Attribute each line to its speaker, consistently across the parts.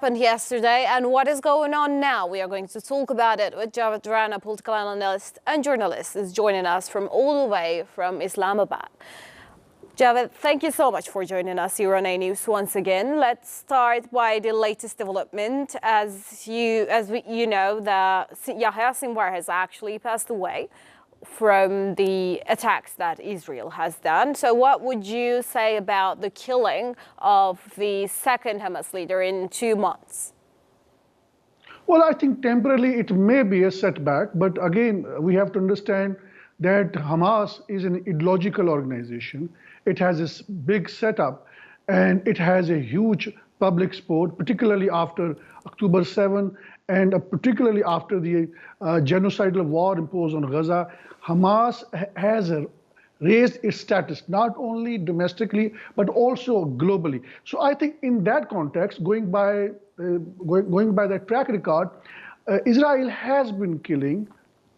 Speaker 1: happened yesterday and what is going on now? We are going to talk about it with Javed Rana, political analyst and journalist, is joining us from all the way from Islamabad. Javed, thank you so much for joining us here on A News once again. Let's start by the latest development. As you know, Yahya Sinwar has actually passed away from the attacks that Israel has done. So what would you say about the killing of the second Hamas leader in 2 months?
Speaker 2: Well, I think temporarily it may be a setback, but again, we have to understand that Hamas is an ideological organization. It has this big setup and it has a huge public support, particularly after October 7 and particularly after the genocidal war imposed on Gaza. Hamas has raised its status, not only domestically, but also globally. So I think in that context, going by the track record, Israel has been killing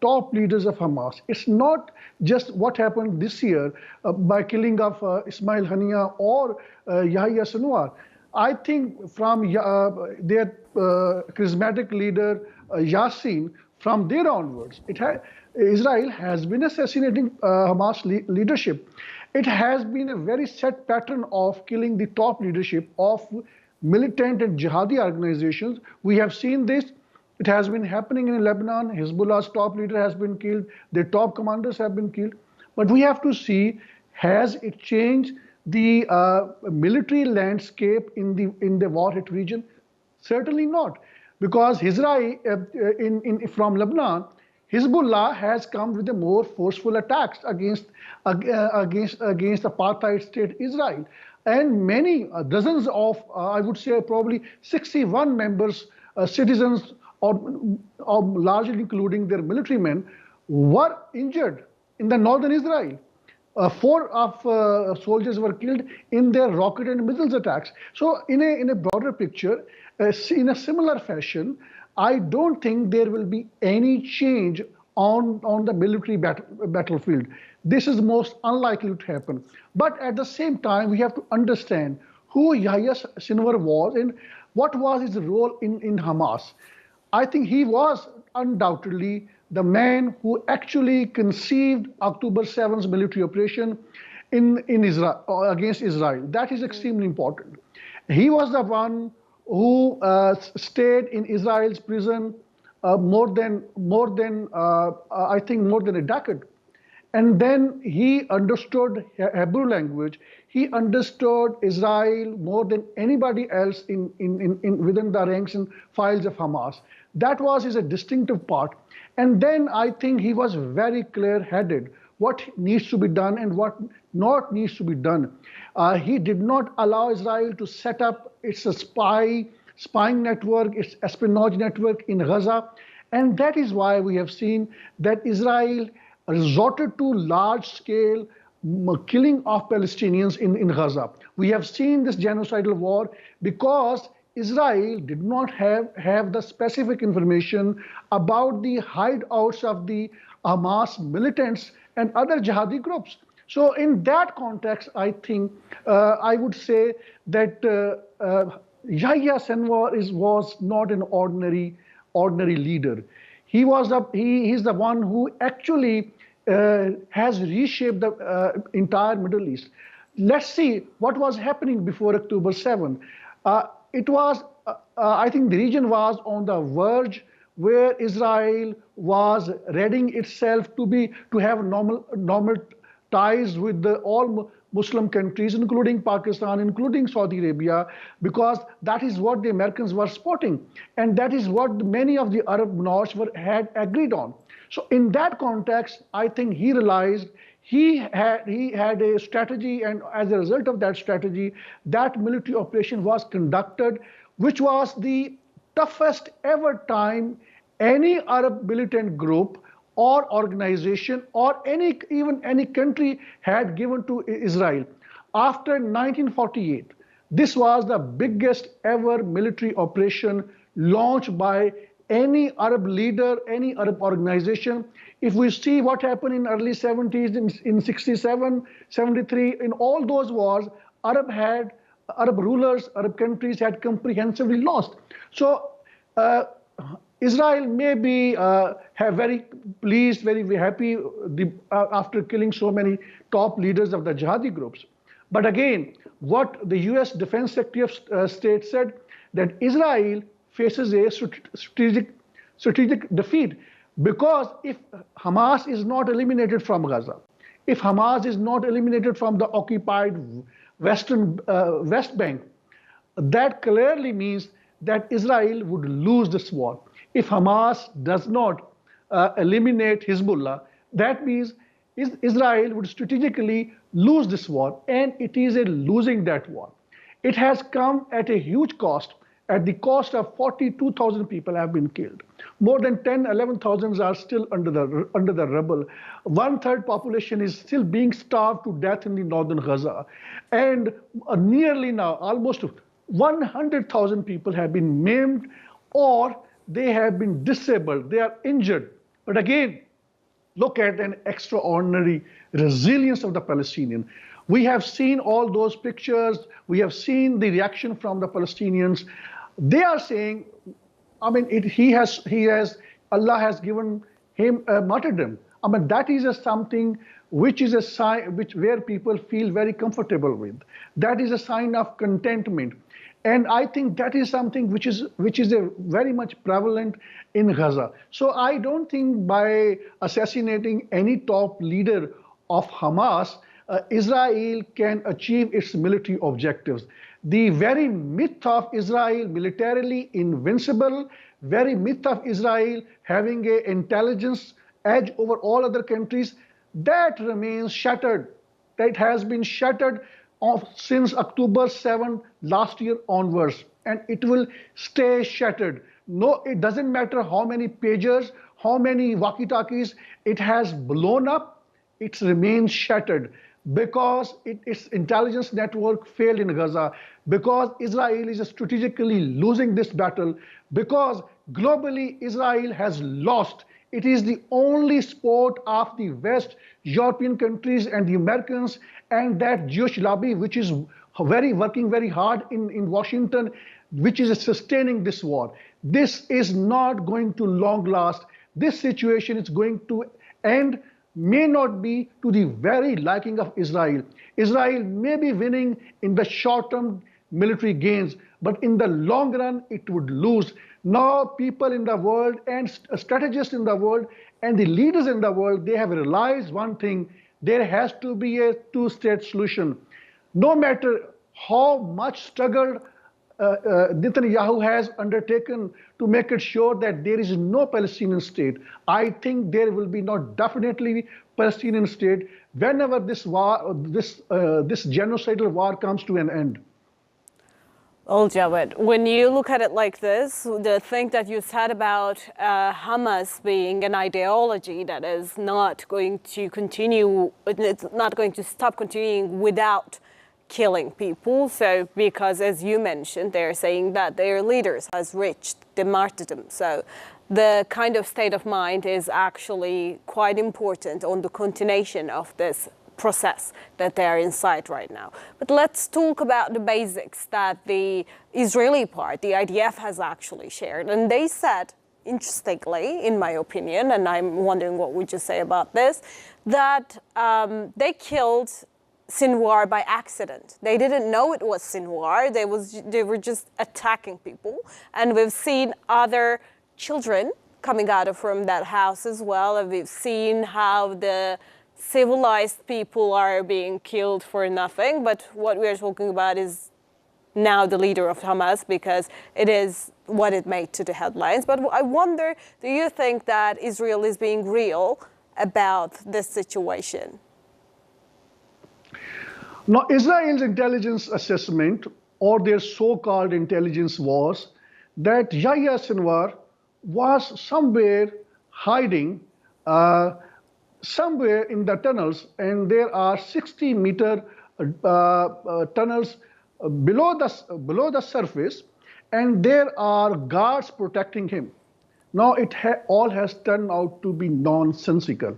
Speaker 2: top leaders of Hamas. It's not just what happened this year by killing of Ismail Haniyeh or Yahya Sinwar. I think from their charismatic leader Yassin, from there onwards, Israel has been assassinating Hamas leadership. It has been a very set pattern of killing the top leadership of militant and jihadi organizations. We have seen this. It has been happening in Lebanon. Hezbollah's top leader has been killed. Their top commanders have been killed. But we have to see, has it changed the military landscape in the war-hit region? Certainly not, because Israel, from Lebanon, Hezbollah has come with a more forceful attacks against apartheid state Israel, and many dozens of, I would say probably 61 members, citizens, or largely including their military men, were injured in the northern Israel. 4 of soldiers were killed in their rocket and missiles attacks. So in a broader picture, in a similar fashion, I don't think there will be any change on the military battlefield. This is most unlikely to happen. But at the same time, we have to understand who Yahya Sinwar was and what was his role in Hamas. I think he was undoubtedly the man who actually conceived October 7's military operation in Israel, against Israel. That is extremely important. He was the one who stayed in Israel's prison more than a decade. And then he understood Hebrew language. He understood Israel more than anybody else within the ranks and files of Hamas. That was his distinctive part. And then I think he was very clear-headed what needs to be done and what not needs to be done. He did not allow Israel to set up its spying network, its espionage network in Gaza. And that is why we have seen that Israel resorted to large-scale killing of Palestinians in Gaza. We have seen this genocidal war because Israel did not have the specific information about the hideouts of the Hamas militants and other jihadi groups. So in that context, I think I would say that Yahya Sinwar was not an ordinary leader. He's the one who actually has reshaped the entire Middle East. Let's see what was happening before October 7. I think the region was on the verge where Israel was readying itself to have normal ties with all Muslim countries, including Pakistan, including Saudi Arabia, because that is what the Americans were supporting, and that is what many of the Arab Norths had agreed on. So in that context, I think he realized he had a strategy, and as a result of that strategy, that military operation was conducted, which was the toughest ever time any Arab militant group or organization or even any country had given to Israel. After 1948, this was the biggest ever military operation launched by any Arab leader, any Arab organization. If we see what happened in early 70s, in 67, 73, in all those wars, Arab had Arab rulers, Arab countries had comprehensively lost. So Israel may be very pleased, very happy after killing so many top leaders of the jihadi groups. But again, what the US Defense Secretary of State said, that Israel faces a strategic defeat, because if Hamas is not eliminated from Gaza, if Hamas is not eliminated from the occupied West Bank, that clearly means that Israel would lose this war. If Hamas does not eliminate Hezbollah, that means Israel would strategically lose this war, and it is a losing that war. It has come at a huge cost. At the cost of 42,000 people have been killed. More than 10, 11,000 are still under the rubble. 1/3 population is still being starved to death in the northern Gaza. And nearly now, almost 100,000 people have been maimed, or they have been disabled, they are injured. But again, look at an extraordinary resilience of the Palestinian. We have seen all those pictures. We have seen the reaction from the Palestinians. They are saying, I mean, Allah has given him a martyrdom. I mean, that is something which is a sign, where people feel very comfortable with. That is a sign of contentment. And I think that is something which is very much prevalent in Gaza. So I don't think by assassinating any top leader of Hamas, Israel can achieve its military objectives. The very myth of Israel militarily invincible, very myth of Israel having an intelligence edge over all other countries, that remains shattered. That has been shattered since October 7 last year onwards, and it will stay shattered. No, it doesn't matter how many pagers, how many walkie-talkies, it has blown up, it remains shattered, because its intelligence network failed in Gaza, because Israel is strategically losing this battle, because globally Israel has lost. It is the only sport of the West, European countries and the Americans, and that Jewish lobby, which is working very hard in Washington, which is sustaining this war. This is not going to long last. This situation is going to end, may not be to the very liking of Israel. Israel may be winning in the short-term military gains, but in the long run, it would lose. Now, people in the world and strategists in the world and the leaders in the world, they have realized one thing: there has to be a two-state solution. No matter how much struggle Netanyahu has undertaken to make it sure that there is no Palestinian state, I think there will be not definitely Palestinian state whenever this war, this genocidal war comes to an end.
Speaker 1: Well, Javed, when you look at it like this, the thing that you said about Hamas being an ideology that is not going to continue, it's not going to stop continuing without killing people. So, because as you mentioned, they're saying that their leaders has reached the martyrdom. So the kind of state of mind is actually quite important on the continuation of this process that they're inside right now. But let's talk about the basics that the Israeli part, the IDF, has actually shared. And they said, interestingly, in my opinion, and I'm wondering what would you say about this, that they killed Sinwar by accident. They didn't know it was Sinwar. They were just attacking people. And we've seen other children coming out from that house as well. And we've seen how the civilized people are being killed for nothing. But what we're talking about is now the leader of Hamas, because it is what it made to the headlines. But I wonder, do you think that Israel is being real about this situation?
Speaker 2: Now, Israel's intelligence assessment, or their so-called intelligence, was that Yahya Sinwar was somewhere hiding, somewhere in the tunnels, and there are 60-meter tunnels below the surface, and there are guards protecting him. Now, it all has turned out to be nonsensical.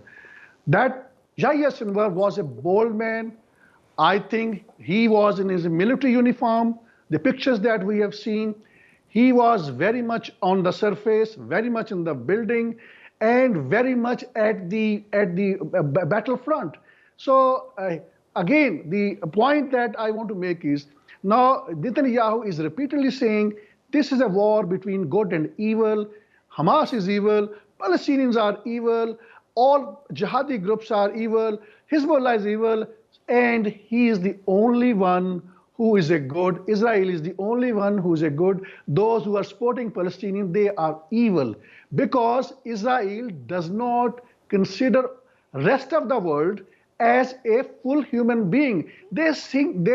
Speaker 2: That Yahya Sinwar was a bold man, I think he was in his military uniform. The pictures that we have seen, he was very much on the surface, very much in the building, and very much at the battlefront. So again, the point that I want to make is now Netanyahu is repeatedly saying this is a war between good and evil. Hamas is evil. Palestinians are evil. All jihadi groups are evil. Hezbollah is evil. And he is the only one who is a good. Israel is the only one who is a good. Those who are supporting Palestinians, they are evil. Because Israel does not consider rest of the world as a full human being. They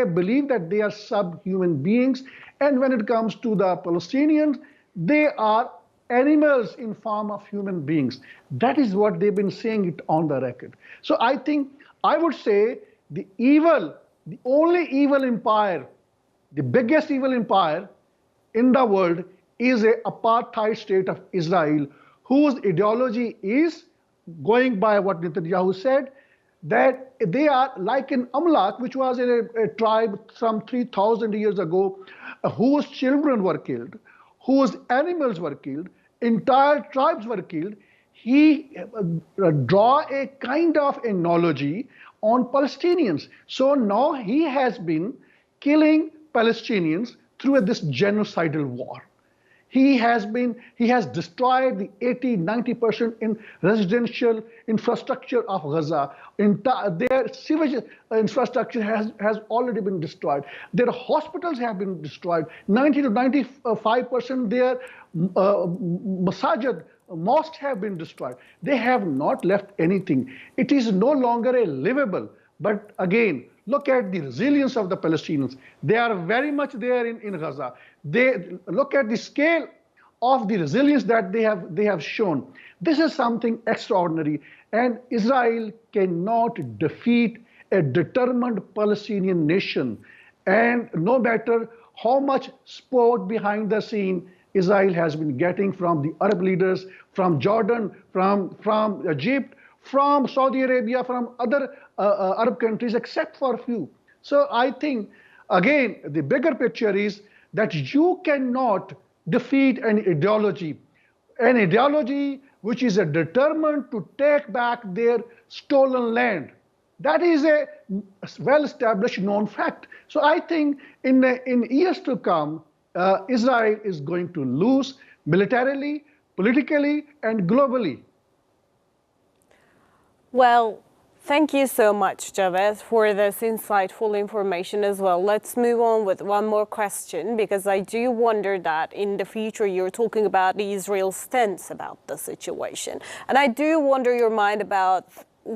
Speaker 2: believe that they are subhuman beings. And when it comes to the Palestinians, they are animals in form of human beings. That is what they've been saying it on the record. So I think I would say the only evil empire, the biggest evil empire in the world is an apartheid state of Israel, whose ideology is, going by what Netanyahu said, that they are like an Amlak, which was a tribe some 3,000 years ago, whose children were killed, whose animals were killed, entire tribes were killed. He draw a kind of analogy on Palestinians. So now he has been killing Palestinians through this genocidal war. He has destroyed the 80–90% in residential infrastructure of Gaza. Their sewage infrastructure has already been destroyed. Their hospitals have been destroyed. 90–95% their masajid, mosques have been destroyed. They have not left anything. It is no longer a livable. But again, look at the resilience of the Palestinians. They are very much there in Gaza. They look at the scale of the resilience that they have shown. This is something extraordinary, and Israel cannot defeat a determined Palestinian nation. And no matter how much support behind the scene Israel has been getting from the Arab leaders, from Jordan, from Egypt, from Saudi Arabia, from other Arab countries, except for a few. So I think, again, the bigger picture is that you cannot defeat an ideology which is determined to take back their stolen land. That is a well-established known fact. So I think in years to come, Israel is going to lose militarily, politically, and globally.
Speaker 1: Well, thank you so much, Javed, for this insightful information as well. Let's move on with one more question, because I do wonder that in the future you're talking about Israel's stance about the situation. And I do wonder your mind about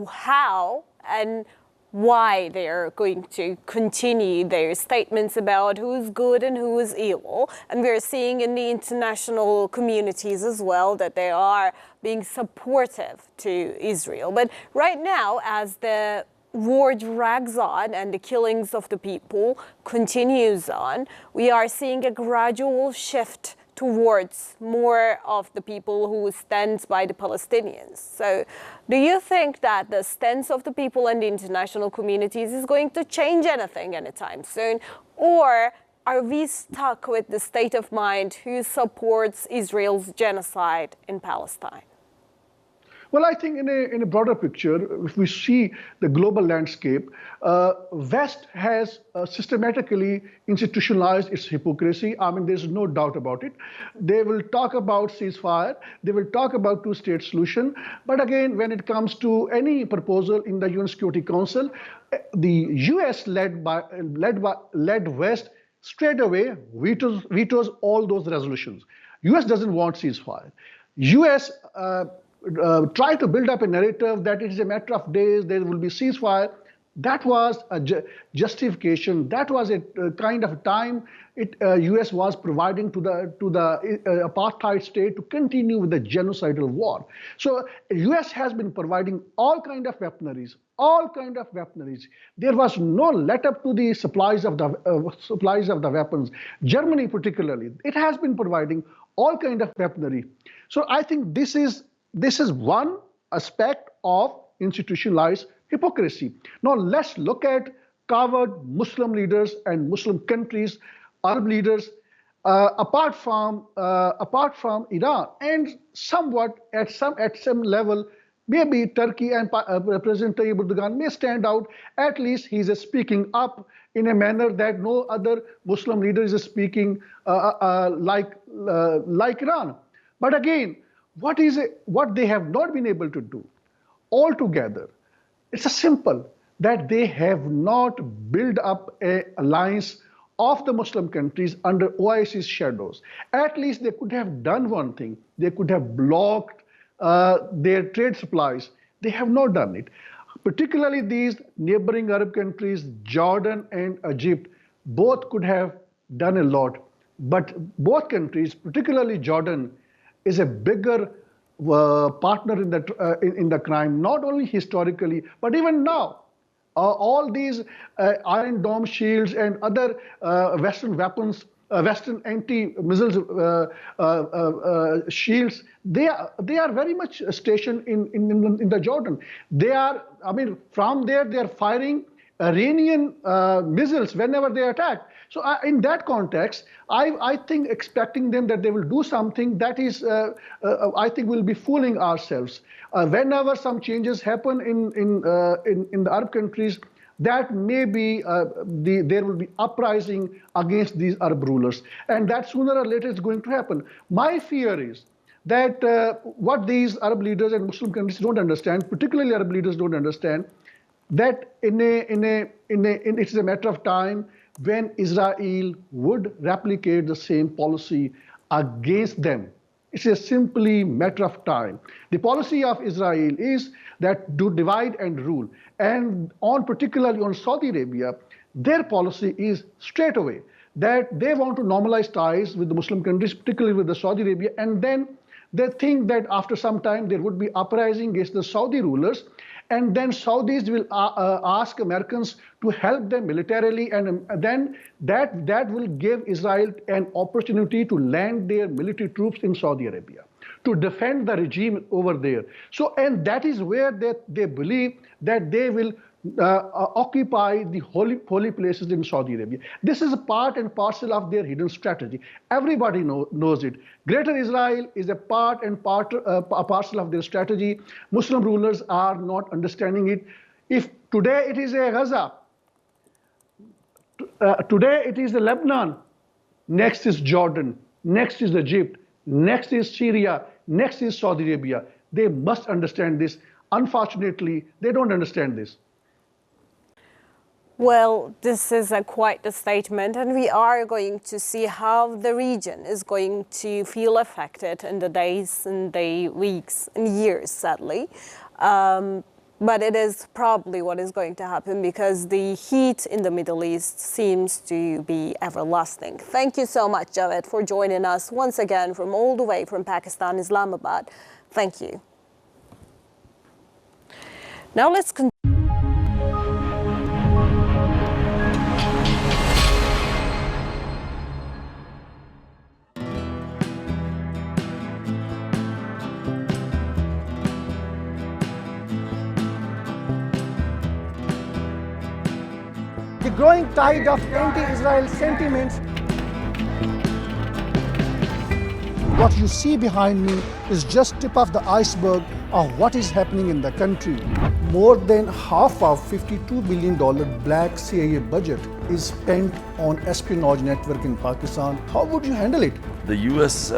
Speaker 1: how and why they're going to continue their statements about who's good and who is evil. And we're seeing in the international communities as well that they are being supportive to Israel. But right now, as the war drags on and the killings of the people continues on, we are seeing a gradual shift towards more of the people who stands by the Palestinians. So do you think that the stance of the people and the international communities is going to change anything anytime soon? Or are we stuck with the state of mind who supports Israel's genocide in Palestine?
Speaker 2: Well, I think in a broader picture, if we see the global landscape, West has systematically institutionalized its hypocrisy. I mean, there's no doubt about it. They will talk about ceasefire. They will talk about two-state solution. But again, when it comes to any proposal in the UN Security Council, the US led West straight away vetoes all those resolutions. US doesn't want ceasefire. US try to build up a narrative that it is a matter of days, there will be ceasefire. That was a justification. That was a kind of time US was providing to the apartheid state to continue with the genocidal war. So US has been providing all kind of weaponaries. There was no let up to the supplies of the weapons. Germany particularly, it has been providing all kind of weaponry. So I think this is one aspect of institutionalized hypocrisy. Now let's look at covered Muslim leaders and Muslim countries, Arab leaders, apart from Iran, and somewhat at some level, maybe Turkey and President Tayyip Erdogan may stand out. At least he's speaking up in a manner that no other Muslim leader is speaking like Iran. But again, what they have not been able to do altogether? It's a simple that they have not built up an alliance of the Muslim countries under OIC's shadows. At least they could have done one thing. They could have blocked their trade supplies. They have not done it. Particularly these neighboring Arab countries, Jordan and Egypt, both could have done a lot. But both countries, particularly Jordan, is a bigger partner in the crime, not only historically, but even now. All these Iron Dome shields and other Western weapons, Western anti-missiles shields, they are very much stationed in the Jordan. They are, from there they are firing Iranian missiles whenever they attack. So in that context, I think expecting them that they will do something that is, I think we'll be fooling ourselves. Whenever some changes happen in the Arab countries, that maybe there will be uprising against these Arab rulers. And that sooner or later is going to happen. My fear is that what these Arab leaders and Muslim countries don't understand, particularly Arab leaders don't understand, that it's a matter of time when Israel would replicate the same policy against them. It's a simply matter of time. The policy of Israel is that to divide and rule. And particularly on Saudi Arabia, their policy is straight away that they want to normalize ties with the Muslim countries, particularly with the Saudi Arabia, and then they think that after some time there would be uprising against the Saudi rulers, and then Saudis will ask Americans to help them militarily, and then that will give Israel an opportunity to land their military troops in Saudi Arabia, to defend the regime over there. So, and that is where they believe that they will occupy the holy places in Saudi Arabia. This is a part and parcel of their hidden strategy. Everybody knows it. Greater Israel is a part and parcel of their strategy. Muslim rulers are not understanding it. If today it is a Gaza, today it is the Lebanon, next is Jordan, next is Egypt, next is Syria, next is Saudi Arabia. They must understand this. Unfortunately, they don't understand this.
Speaker 1: Well, this is quite a statement, and we are going to see how the region is going to feel affected in the days and the weeks and years, sadly. But it is probably what is going to happen because the heat in the Middle East seems to be everlasting. Thank you so much, Javed, for joining us once again from all the way from Pakistan, Islamabad. Thank you. Now let's continue.
Speaker 3: The growing tide of anti-Israel sentiments. What you see behind me is just tip of the iceberg of what is happening in the country. More than half of $52 billion black CIA budget is spent on espionage network in Pakistan. How would you handle it?
Speaker 4: The US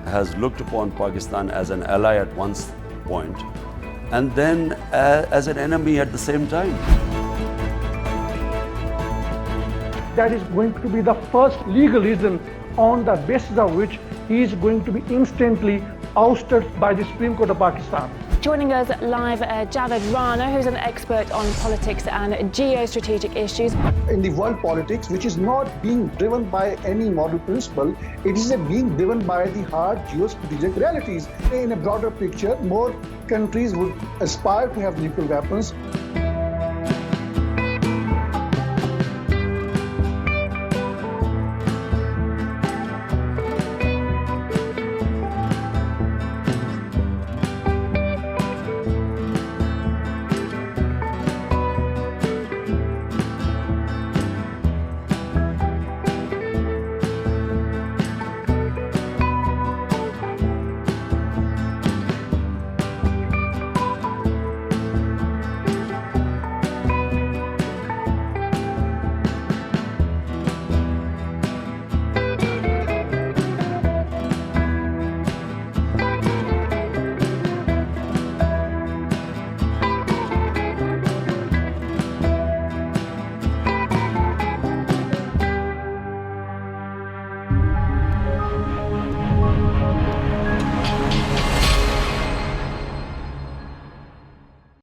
Speaker 4: has looked upon Pakistan as an ally at one point and then as an enemy at the same time.
Speaker 2: That is going to be the first legal reason on the basis of which he is going to be instantly ousted by the Supreme Court of Pakistan.
Speaker 5: Joining us live, Javed Rana, who's an expert on politics and geostrategic issues.
Speaker 3: In the world politics, which is not being driven by any moral principle, it is being driven by the hard geostrategic realities. In a broader picture, more countries would aspire to have nuclear weapons.